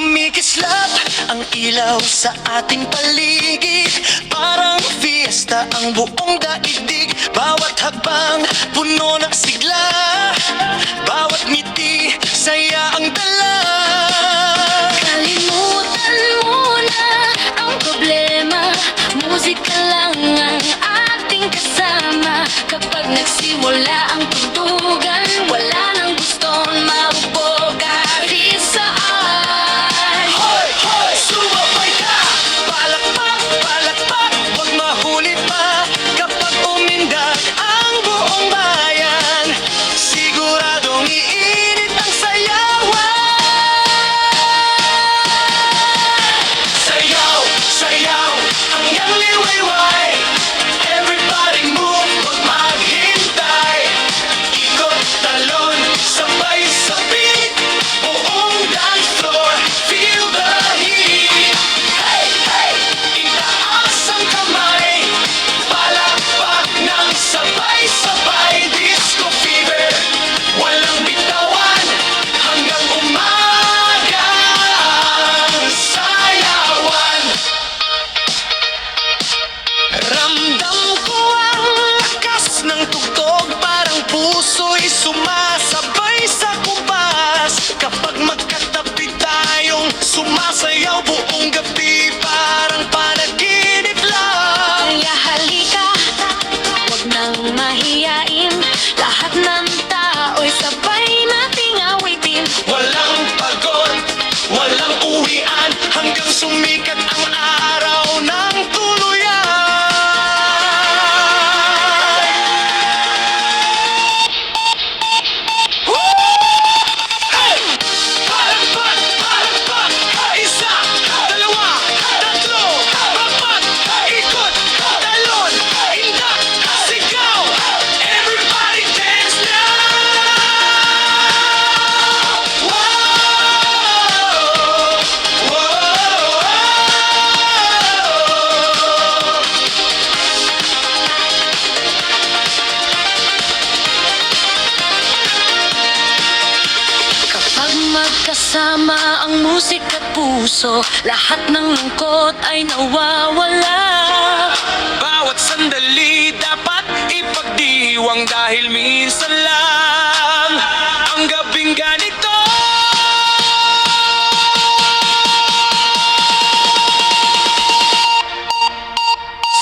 Kumikislap ang ilaw sa ating paligid, parang fiesta ang buong daigdig. Bawat hakbang puno ng sigla, bawat ngiti saya ang dala. Kalimutan mo na ang problema, musika lang ang ating kasama. Kapag nagsimula ang tugtugan, wala nang gustong maubog kahit saan. Hoy! Hoy! Sumabay ka! Palakpak! Palakpak! Huwag mahuli pa kapag umindak ang buong bayan. Siguradong iinit ang sayawan. Sayaw! Sayaw! Hanggang liwayway. Everybody move! Huwag maghintay. Ikot, talon, sabay sa beat. Buong dance floor, feel the heat. Hey! Hey! Itaas ang kamay. Palakpak ng sabay-sabay. Disco fever, walang bitawan. Hanggang umaga ang sayawan. Ramdam ko ang lakas ng tugtog, parang puso'y sumasabay sa kumpas. Kapag magkatabi tayong sumasayaw buong gabi, parang panaginip lang. Kaya halika, huwag nang mahiyain. Lahat ng tao'y sabay nating awitin. Walang pagod, walang uwian, hanggang sumikat ang araw ng tuluyan. Hey! Palakpak! Palakpak! Isa, dalawa, tatlo, apat, ikot, talon, indak, sigaw. Everybody dance now! Whoa! Kapag magkasama ang musik at puso, lahat ng lungkot ay nawawala. Bawat sandali dapat ipagdiwang dahil minsan lang ang gabing ganito.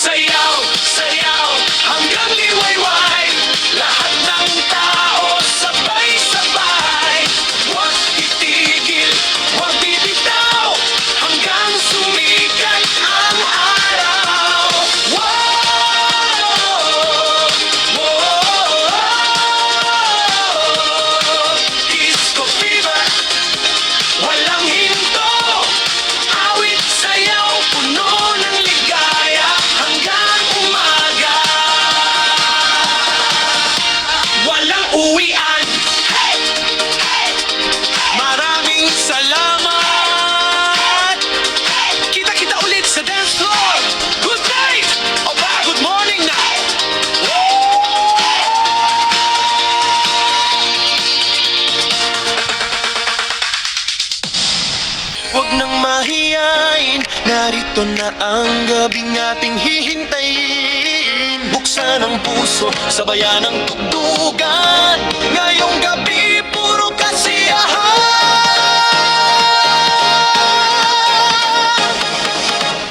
Sayaw, sayaw, hanggang liwayway. Lahat ng tao sabay-sabay. Huwag titigil, huwag bibitaw, hanggang sumikat ang araw. Wow! Wow! Disco fever, walang hinto. Awit, sayaw, puno ng ligaya hanggang umaga. Walang uwian. Hey! Hey! Maraming salamat. Kita-kita ulit sa dance floor. Good night! O ba, good morning na. Huwag nang mahiyain, narito na ang gabing ating hihintayin. Buksan ang puso, sabayan ang tugtugan. Ngayong gabi, puro kasiyahan.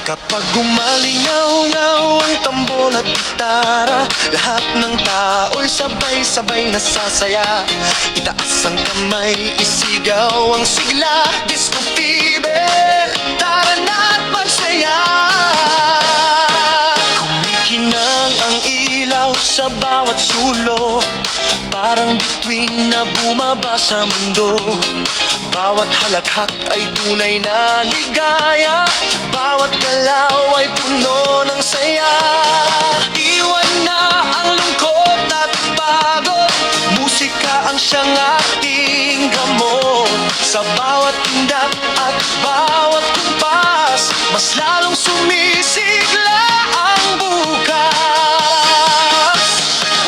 Kapag gumalingaw-ngaw ang tambol at gitara, lahat ng tao'y sabay-sabay nasasaya. Itaas ang kamay, isigaw ang sigla. Disco fever, tara na't magsaya. Kumikinang ang ilaw sa bawat sulok, parang bituin na bumaba sa mundo. Bawat halakhak ay tunay na ligaya, bawat galaw ay puno ng saya. Iwan na ang lungkot at pagod, musika ang siyang ating gamot. Sa bawat tindak at bawat kumpas, mas lalong sumisigla ang bukas.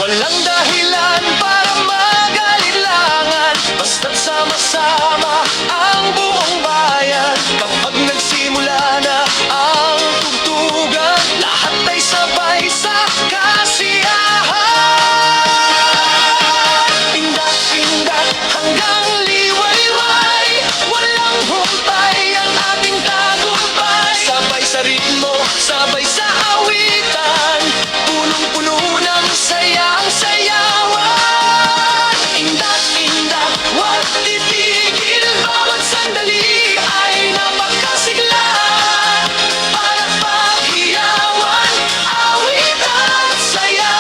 Walang dahilan para mag-alilangan, basta't sama-sama ang buong bayan. titigil, bawat sandali ay napakasigla. Para paghiyawan, awit at saya.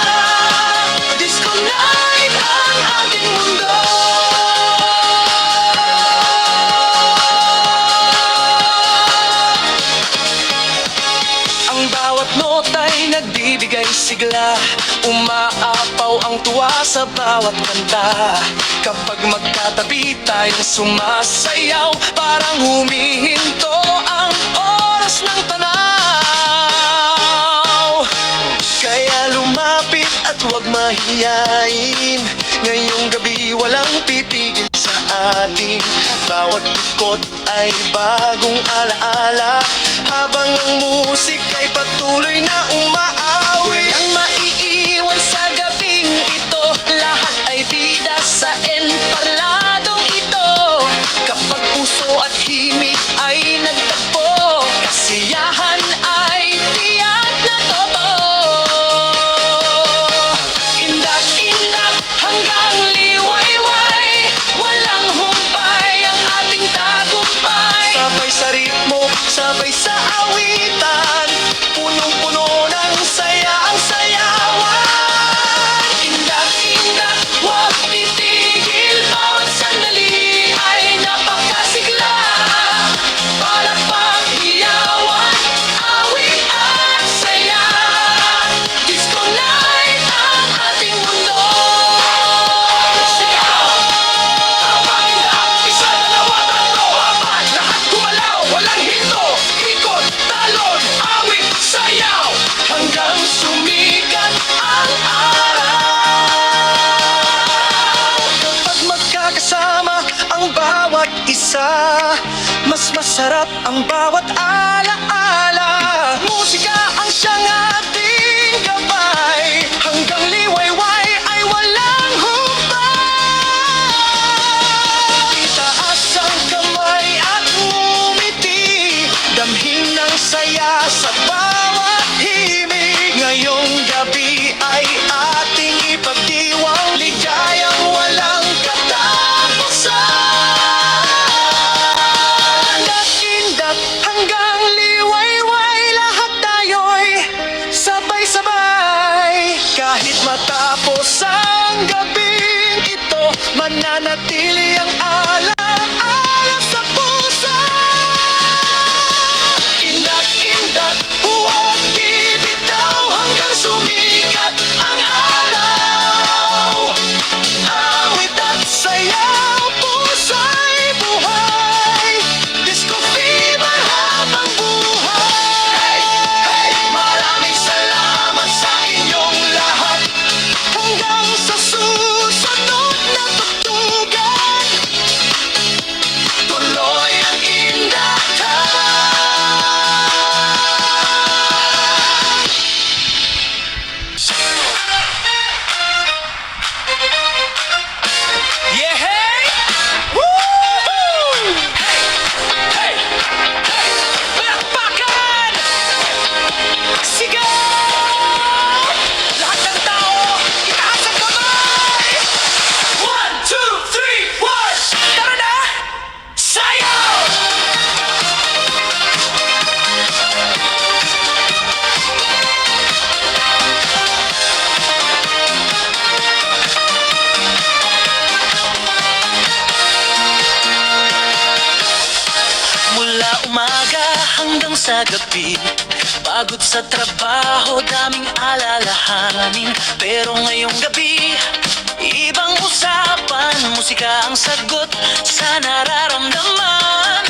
Disco night ang ating mundo. Ang bawat nota'y nagbibigay sigla. Umaapaw ang tuwa sa bawat kanta. Kapag magkatabi tayong sumasayaw, parang humihinto ang oras ng tanaw. Kaya lumapit at huwag mahiyain. Ngayong gabi walang titigil sa atin. Bawat ikot ay bagong alaala. Habang ang musik ay patuloy na umaawi. Walang maiiwan sa gabing ito. Lahat ay bida sa enparladong ito. Kapag puso at himig ay nagtagpo, kasiyahan ay tiyak na totoo. Indak-indak hanggang liwayway, walang humpay ang ating tagumpay. Sabay sa ritmo, sabay sa awitan, punong-puno ng saya ang sayawan. Indak-indak, huwag titigil, bawat sandali ay napakasigla. Para paghiyawan, awit at saya. Disco night ang ating mundo. Sigaw! Kapag-indak, isa, dalawa, tatlo, apat, lahat gumalaw, walang hinto. Ikot, talon, awit, sayaw, hanggang sumikat ang araw. Kapag magkakasama ang bawat isa, mas masarap ang bawat alaala. Musika ang siyang ating gabay, hanggang liwayway ay walang humpay. Itaas ang kamay at ngumiti, damhin ng saya sa bawat himig. Ngayong gabi ay ating ipagdiwang, ligayang walang katapusan. Indak-indak hanggang liwayway, lahat tayo'y sabay-sabay. Kahit matapos ang gabing ito, mananatili ang ala-ala sa puso. Indak-indak, huwag bibitaw hanggang sumikat ang araw. Awit at sayaw, puso'y buhay. Disco fever habang buhay. Hey, maraming salamat sa inyong lahat. Hanggang sa susunod na tugtugan, tuloy ang indakan. Yeah, hey! Woo! Hey! Hey! Hey! Palakpakan! Sigaw! Lahat ng tao, itaas ang kamay! 1, 2, 3, 1! Tara na! Sayaw! Mula umaga hanggang sa gabi, pagod sa trabaho, daming alalahanin. Pero ngayong gabi, ibang usapan. Musika ang sagot sa nararamdaman.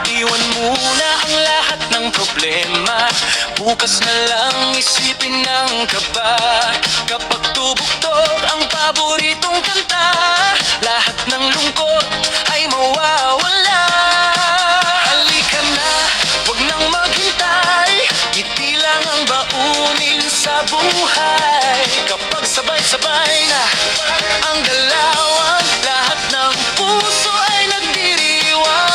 Iwan muna ang lahat ng problema, bukas na lang isipin ng kaba. Kapag tubugtog ang paboritong kanta, lahat ng lungkot ay mawawala. Halika na, wag nang maghintay, ngiti lang ang baunin sa buhay. Kapag sabay-sabay na ang galawan, lahat ng puso ay nagdiriwang.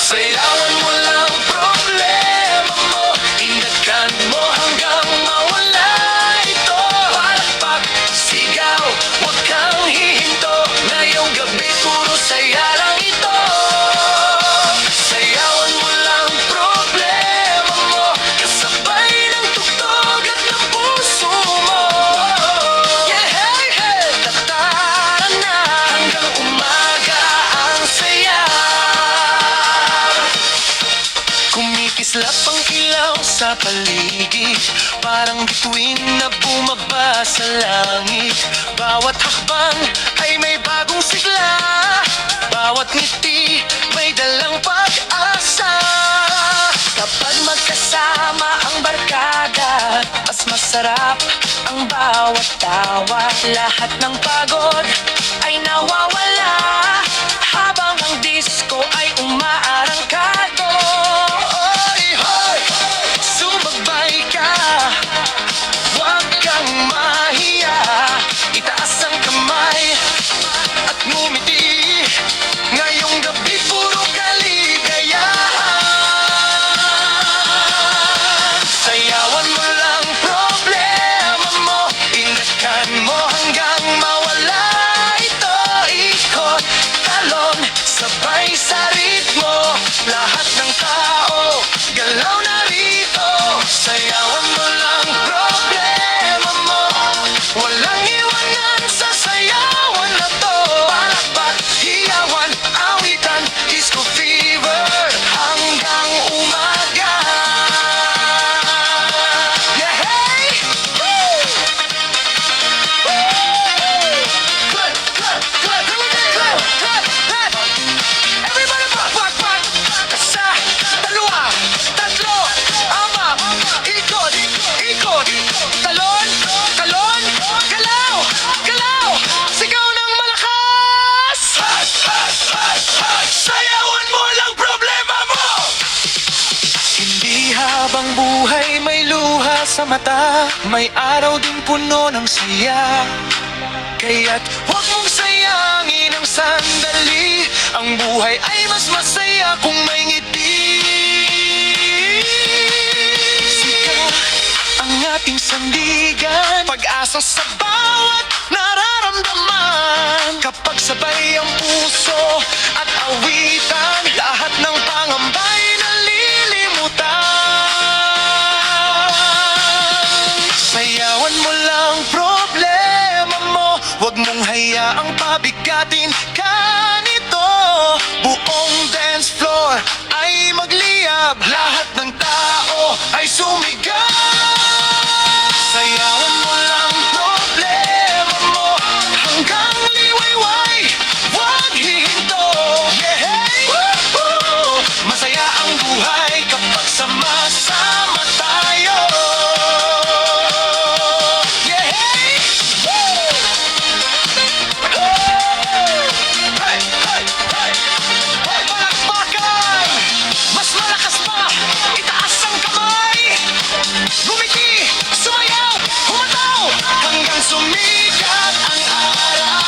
Sayawan mo lang problema mo, indagan mo hanggang mawala ito. Palakpak, sigaw, wag kang sa paligid, parang bituin na bumaba sa langit. Bawat hakbang ay may bagong sigla, bawat ngiti may dalang pag-asa. Kapag magkasama ang barkada, mas masarap ang bawat tawa. Lahat ng pagod ay nawawala habang ang disco ay umaarangkado. Oy, hoy! Sumabay ka, huwag kang mahiya. Itaas ang kamay at ngumiti. Ngayong gabi puro kaligayahan. Sayawan mo lang problema mo, inakan mo hanggang mawala ito. Ikot, talon, sabay sa ritmo. Lahat ng tao, galaw na rito. Sayawan mo lang problema mo, walang iwanan sa sayawan na to. Palakpak, hiyawan, awitan, disco fever hanggang umaga. Yeah, hey! Woo! Clap, clap, clap, clap, clap, clap. Everybody pak, pak, pak. Isa, dalawa, tatlo, apat. Ikot, ikot. Talon, talon, galaw, galaw. Sigaw ng malakas. Hat, hat, hat, hat. Sayawan mo lang problema mo. Hindi habang buhay may luha sa mata, may araw din puno ng siya. Kaya't huwag mong sayangin ang sandali, ang buhay ay mas masaya kung may ngiti. Sikat ang ating sandigan, pag-asa sa bawat nararamdaman. Kapag sabay ang puso at awitan, lahat ng pangambay nalilimutan. Sayawan mo lang problema mo, huwag mong hayaang pabigatin ka nito. Buong dance floor ay magliyab, lahat ng tao ay sumigaw. Sayawan mo lang problema mo hanggang liwayway, huwag hihinto. Yeah, hey! Woo-hoo! Masaya ang buhay kapag sama-sama tayo. Yeah, hey! Woo! Hey, hey, hey! Hey, palakpakan! Mas malakas pa! Itaas ang kamay! Gumiti! Sumayaw! Humataw! Hanggang sumikat ang araw!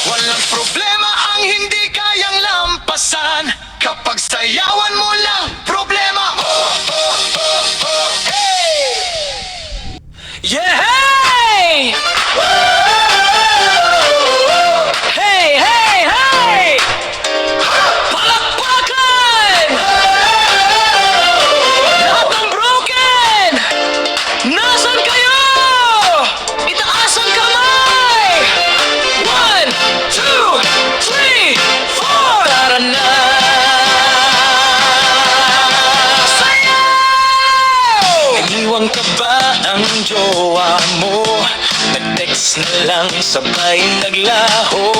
Walang problema ang hindi kayang lampasan kapag sayawan mo lang problema mo. Hey! Yeah! Hey! Hey! Hey! Hey! Palakpakan! Lahat ng broken! Nasaan kayo? Itaas ang kamay! 1, 2, 3, 4! Tara na! Sayaw! Iniwan ka ba ang jowa mo? Nag-text na lang sabay naglaho.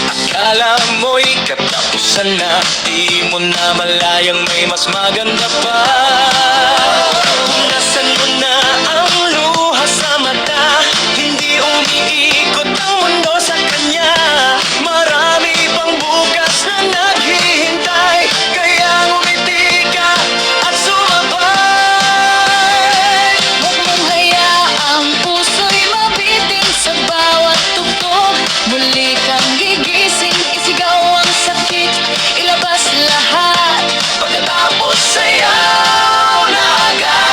Akala mo'y katapusan na, di mo na malayang may mas maganda pa. Punasan mo na ang luha sa mata, hindi umiikot ang mundo sa kanya. Marami pang bukas na naghihintay, kaya ngumiti ka at sumabay. Huwag mong hayaang puso'y mabitin sa bawat tugtog. Muli kang gigising, isigaw ang sakit, ilabas lahat. Pagkatapos sayaw na agad.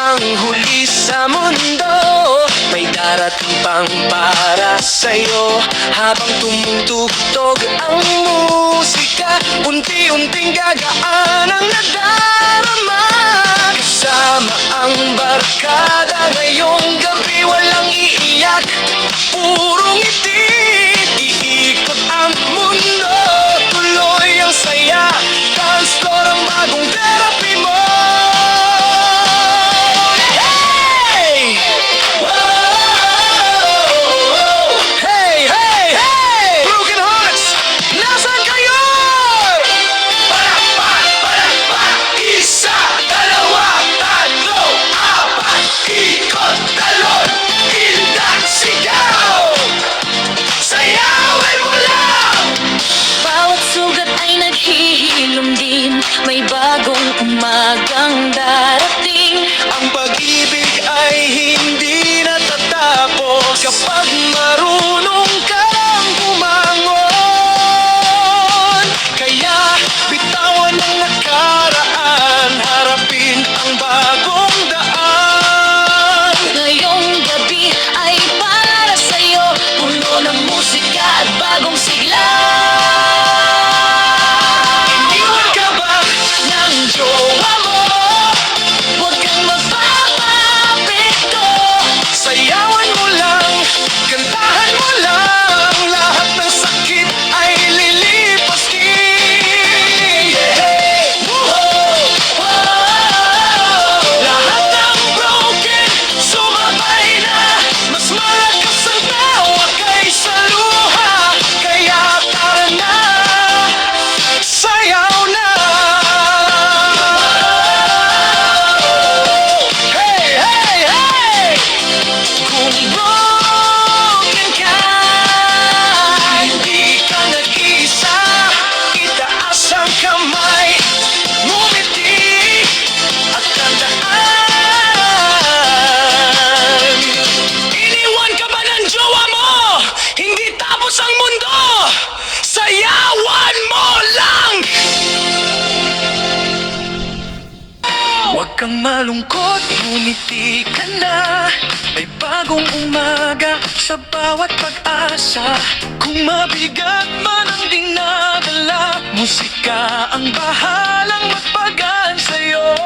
ang huli sa mundo. May darating pang para sa'yo. Habang tumutugtog ang musika, unti-unting gagaan ang nadarama. Kasama ang barkada ngayong gabi, walang iiyak, puro ngiti. Iikot ang mundo, tuloy ang saya. Dance floor ang bagong therapy mo. Hey! Whoa! Hey, hey, hey! Broken Hearts, nasaan kayo? Isa, dalawa, tatlo, apat, ikot, talon, indak, sigaw. Sayawin mo lang! Bawat sugat ay naghihilom din, may bagong umagang darating. Ang pag-ibig ay hindi natatapos kapag marunong kang bumangon. Kaya bitawan ang nakaraan, harapin ang bagong daan. Ngayong gabi ay para sa'yo, puno ng musika at bagong sigla. Iniwan ka ba ng jowa mo? Huwag kang magpapapito, Sayawan mo lang, kantahan mo lang, lahat ng sakit ay lilipas din. Whoa! Lahat ng broken, sumabay na. Mas malakas ang tawa kaysa luha. Kaya tara na, sayaw na. Hey, hey, hey! Kung broken ka, hindi ka nag-isa. Itaas ang kamay, ngumiti at tandaan. Iniwan ka ba ng jowa mo? Hindi tapos ang mundo. Sayawan mo lang! Huwag kang malungkot, ngumiti ka na. May bagong umaga sa bawat pag-asa. Kung mabigat man ang dinadala, musika ang bahalang magpagaan sa'yo.